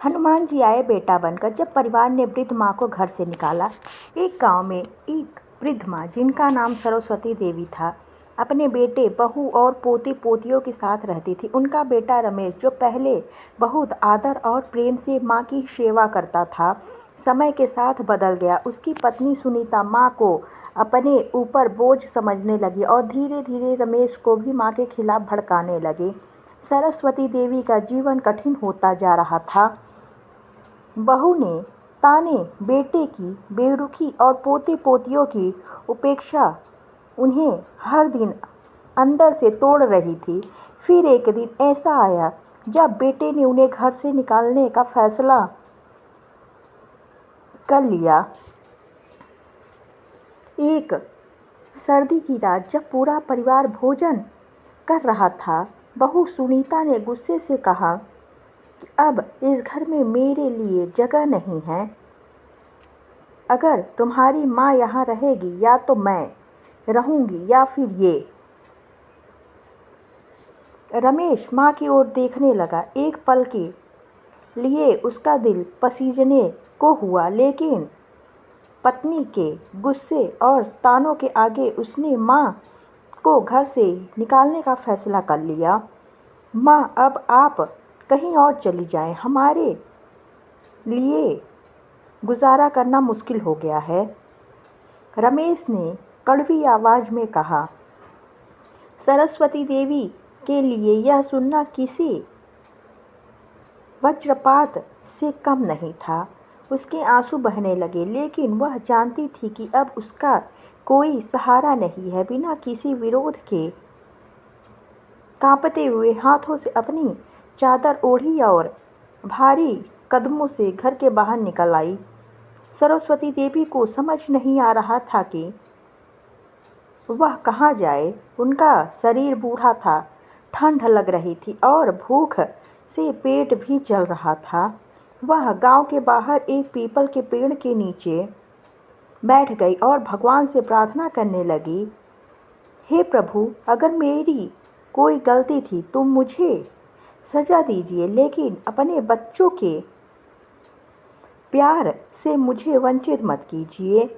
हनुमान जी आए बेटा बनकर। जब परिवार ने वृद्ध माँ को घर से निकाला, एक गांव में एक वृद्ध माँ जिनका नाम सरस्वती देवी था, अपने बेटे, बहू और पोते पोतियों के साथ रहती थी। उनका बेटा रमेश, जो पहले बहुत आदर और प्रेम से माँ की सेवा करता था, समय के साथ बदल गया। उसकी पत्नी सुनीता माँ को अपने ऊपर बोझ समझने लगी और धीरे धीरे रमेश को भी माँ के खिलाफ भड़काने लगी। सरस्वती देवी का जीवन कठिन होता जा रहा था। बहू ने ताने, बेटे की बेरुखी और पोते पोतियों की उपेक्षा उन्हें हर दिन अंदर से तोड़ रही थी। फिर एक दिन ऐसा आया जब बेटे ने उन्हें घर से निकालने का फैसला कर लिया। एक सर्दी की रात जब पूरा परिवार भोजन कर रहा था, बहू सुनीता ने गुस्से से कहा कि अब इस घर में मेरे लिए जगह नहीं है। अगर तुम्हारी माँ यहाँ रहेगी, या तो मैं रहूँगी या फिर ये। रमेश माँ की ओर देखने लगा। एक पल के लिए उसका दिल पसीजने को हुआ, लेकिन पत्नी के गुस्से और तानों के आगे उसने माँ को घर से निकालने का फैसला कर लिया। माँ, अब आप कहीं और चली जाएं, हमारे लिए गुजारा करना मुश्किल हो गया है। रमेश ने कड़वी आवाज में कहा। सरस्वती देवी के लिए यह सुनना किसी वज्रपात से कम नहीं था। उसके आंसू बहने लगे, लेकिन वह जानती थी कि अब उसका कोई सहारा नहीं है। बिना किसी विरोध के कांपते हुए हाथों से अपनी चादर ओढ़ी और भारी कदमों से घर के बाहर निकल आई। सरस्वती देवी को समझ नहीं आ रहा था कि वह कहाँ जाए। उनका शरीर बूढ़ा था, ठंड लग रही थी और भूख से पेट भी जल रहा था। वह गांव के बाहर एक पीपल के पेड़ के नीचे बैठ गई और भगवान से प्रार्थना करने लगी। हे प्रभु, अगर मेरी कोई गलती थी तो मुझे सजा दीजिए, लेकिन अपने बच्चों के प्यार से मुझे वंचित मत कीजिए।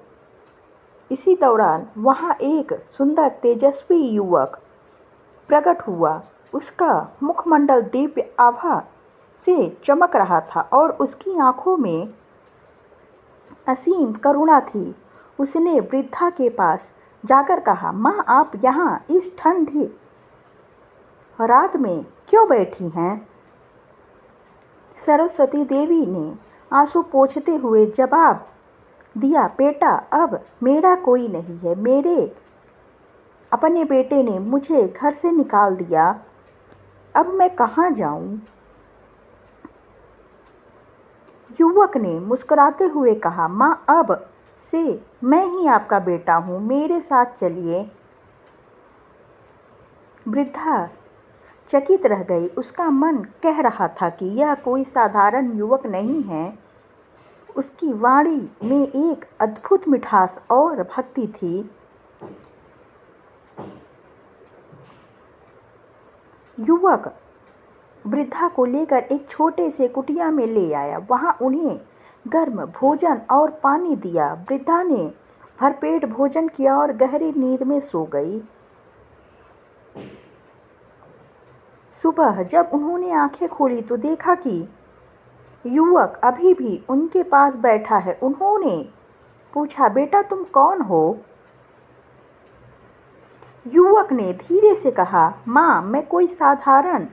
इसी दौरान वहाँ एक सुंदर तेजस्वी युवक प्रकट हुआ। उसका मुखमंडल दिव्य आभा से चमक रहा था और उसकी आंखों में असीम करुणा थी। उसने वृद्धा के पास जाकर कहा, माँ, आप यहाँ इस ठंडी रात में क्यों बैठी हैं? सरस्वती देवी ने आंसू पोंछते हुए जवाब दिया, बेटा, अब मेरा कोई नहीं है। मेरे अपने बेटे ने मुझे घर से निकाल दिया। अब मैं कहाँ जाऊँ? युवक ने मुस्कुराते हुए कहा, माँ, अब से मैं ही आपका बेटा हूँ, मेरे साथ चलिए। वृद्धा चकित रह गई। उसका मन कह रहा था कि यह कोई साधारण युवक नहीं है। उसकी वाणी में एक अद्भुत मिठास और भक्ति थी। युवक वृद्धा को लेकर एक छोटे से कुटिया में ले आया। वहां उन्हें गर्म भोजन और पानी दिया। वृद्धा ने भरपेट भोजन किया और गहरी नींद में सो गई। सुबह जब उन्होंने आंखें खोली तो देखा कि युवक अभी भी उनके पास बैठा है। उन्होंने पूछा, बेटा, तुम कौन हो? युवक ने धीरे से कहा, माँ, मैं कोई साधारण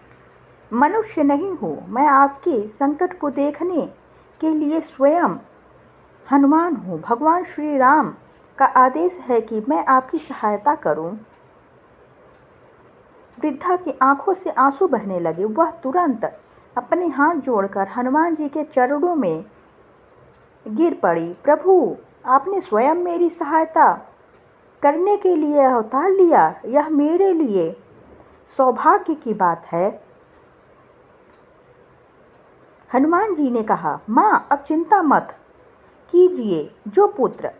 मनुष्य नहीं हूँ। मैं आपके संकट को देखने के लिए स्वयं हनुमान हूँ। भगवान श्री राम का आदेश है कि मैं आपकी सहायता करूँ। वृद्धा की आंखों से आंसू बहने लगे। वह तुरंत अपने हाथ जोड़कर हनुमान जी के चरणों में गिर पड़ी। प्रभु, आपने स्वयं मेरी सहायता करने के लिए अवतार लिया। यह मेरे लिए सौभाग्य की बात है। हनुमान जी ने कहा, माँ, अब चिंता मत कीजिए। जो पुत्र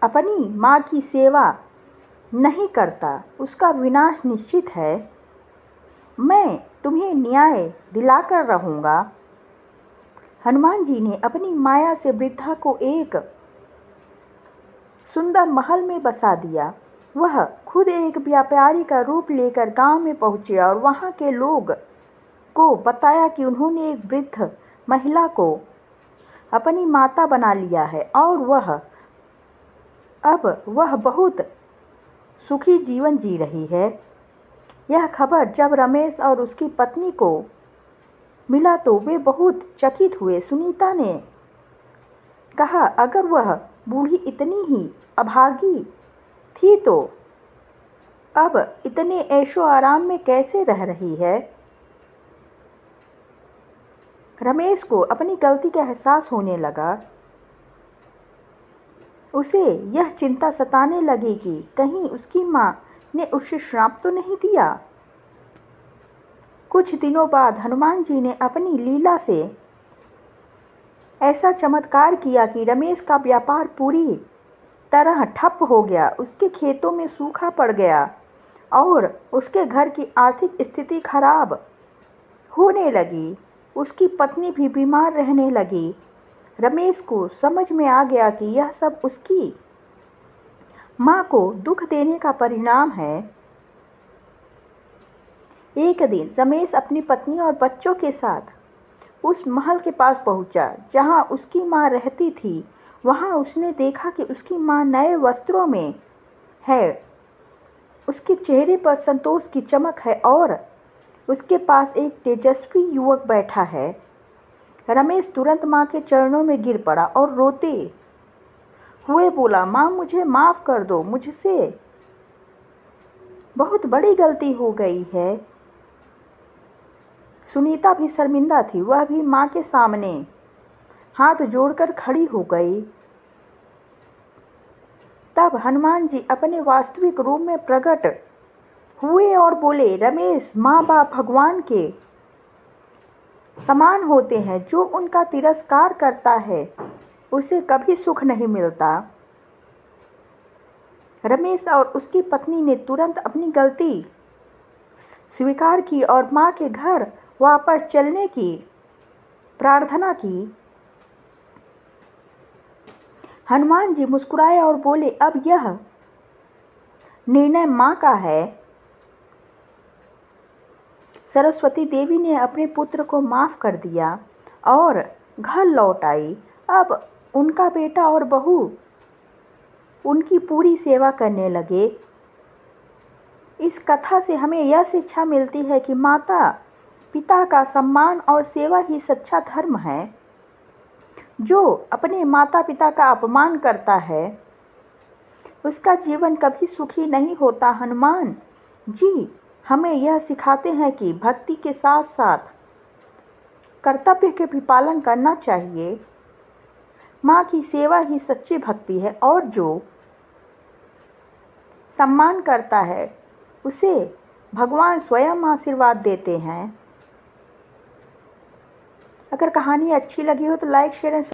अपनी माँ की सेवा नहीं करता, उसका विनाश निश्चित है। मैं तुम्हें न्याय दिलाकर रहूँगा। हनुमान जी ने अपनी माया से वृद्धा को एक सुंदर महल में बसा दिया। वह खुद एक व्यापारी का रूप लेकर गांव में पहुंचे और वहां के लोग को बताया कि उन्होंने एक वृद्ध महिला को अपनी माता बना लिया है और अब वह बहुत सुखी जीवन जी रही है। यह खबर जब रमेश और उसकी पत्नी को मिला तो वे बहुत चकित हुए। सुनीता ने कहा, अगर वह बूढ़ी इतनी ही अभागी थी तो अब इतने ऐशो आराम में कैसे रह रही है। रमेश को अपनी गलती का एहसास होने लगा। उसे यह चिंता सताने लगी कि कहीं उसकी माँ ने उसे श्राप तो नहीं दिया। कुछ दिनों बाद हनुमान जी ने अपनी लीला से ऐसा चमत्कार किया कि रमेश का व्यापार पूरी तरह ठप हो गया। उसके खेतों में सूखा पड़ गया और उसके घर की आर्थिक स्थिति खराब होने लगी। उसकी पत्नी भी बीमार रहने लगी। रमेश को समझ में आ गया कि यह सब उसकी माँ को दुख देने का परिणाम है। एक दिन रमेश अपनी पत्नी और बच्चों के साथ उस महल के पास पहुंचा जहां उसकी माँ रहती थी। वहां उसने देखा कि उसकी माँ नए वस्त्रों में है। उसके चेहरे पर संतोष की चमक है और उसके पास एक तेजस्वी युवक बैठा है। रमेश तुरंत माँ के चरणों में गिर पड़ा और रोते हुए बोला, माँ मुझे माफ़ कर दो, मुझसे बहुत बड़ी गलती हो गई है। सुनीता भी शर्मिंदा थी। वह भी माँ के सामने हाथ जोड़कर खड़ी हो गई। तब हनुमान जी अपने वास्तविक रूप में प्रकट हुए और बोले, रमेश, माँ बाप भगवान के समान होते हैं। जो उनका तिरस्कार करता है उसे कभी सुख नहीं मिलता। रमेश और उसकी पत्नी ने तुरंत अपनी गलती स्वीकार की और माँ के घर वापस चलने की प्रार्थना की। हनुमान जी मुस्कुराए और बोले, अब यह निर्णय माँ का है। सरस्वती देवी ने अपने पुत्र को माफ़ कर दिया और घर लौट आई। अब उनका बेटा और बहू उनकी पूरी सेवा करने लगे। इस कथा से हमें यह शिक्षा मिलती है कि माता पिता का सम्मान और सेवा ही सच्चा धर्म है। जो अपने माता पिता का अपमान करता है उसका जीवन कभी सुखी नहीं होता। हनुमान जी हमें यह सिखाते हैं कि भक्ति के साथ साथ कर्तव्य के भी पालन करना चाहिए। माँ की सेवा ही सच्ची भक्ति है और जो सम्मान करता है उसे भगवान स्वयं आशीर्वाद देते हैं। अगर कहानी अच्छी लगी हो तो लाइक शेयर